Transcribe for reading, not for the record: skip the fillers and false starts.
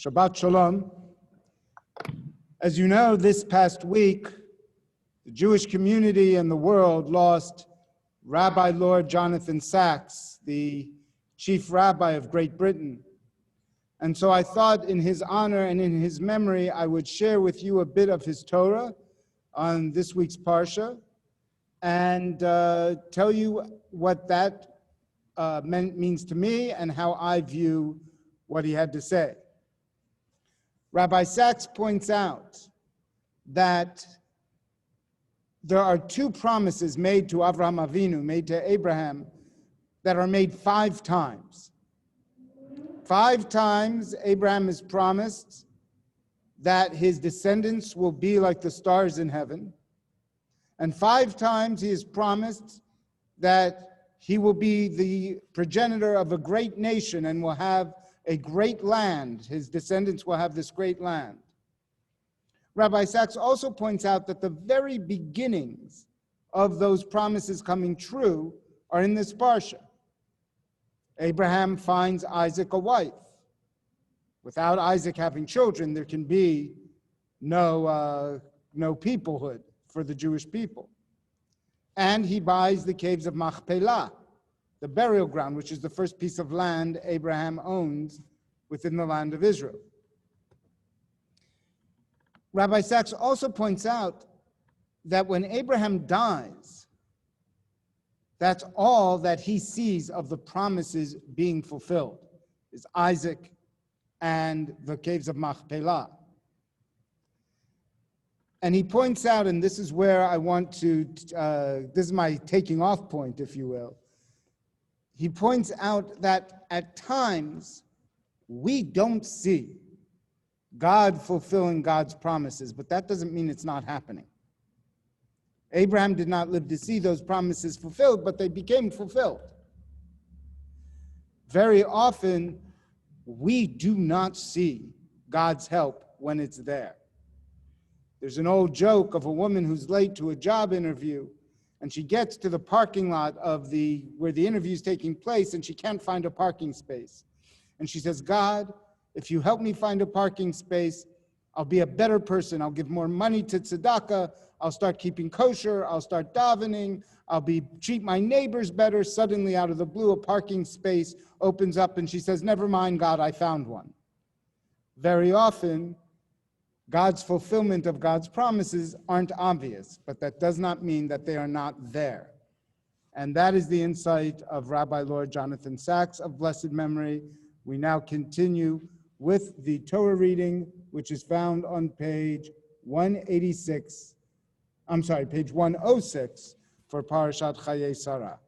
Shabbat Shalom. As you know, this past week, the Jewish community and the world lost Rabbi Lord Jonathan Sacks, the chief rabbi of Great Britain. And so I thought in his honor and in his memory, I would share with you a bit of his Torah on this week's Parsha and tell you what that means to me and how I view what he had to say. Rabbi Sacks points out that there are two promises made to Avraham Avinu, made to Abraham, that are made 5 times. 5 times Abraham is promised that his descendants will be like the stars in heaven. And 5 times he is promised that he will be the progenitor of a great nation and will have a great land. His descendants will have this great land. Rabbi Sacks also points out that the very beginnings of those promises coming true are in this parsha. Abraham finds Isaac a wife. Without Isaac having children, there can be no peoplehood for the Jewish people. And he buys the caves of Machpelah, the burial ground, which is the first piece of land Abraham owns within the land of Israel. Rabbi Sacks also points out that when Abraham dies, that's all that he sees of the promises being fulfilled, is Isaac and the caves of Machpelah. And he points out, and this is where I want to, this is my taking off point, if you will. He points out that at times we don't see God fulfilling God's promises, but that doesn't mean it's not happening. Abraham did not live to see those promises fulfilled, but they became fulfilled. Very often, we do not see God's help when it's there. There's an old joke of a woman who's late to a job interview, and she gets to the parking lot of where the interview is taking place, and she can't find a parking space. And she says, God, if you help me find a parking space, I'll be a better person. I'll give more money to tzedakah. I'll start keeping kosher. I'll start davening. I'll treat my neighbors better. Suddenly, out of the blue, a parking space opens up, and she says, never mind, God, I found one. Very often, God's fulfillment of God's promises aren't obvious, but that does not mean that they are not there. And that is the insight of Rabbi Lord Jonathan Sacks of blessed memory. We now continue with the Torah reading, which is found on page 106 for Parashat Chaye Sarah.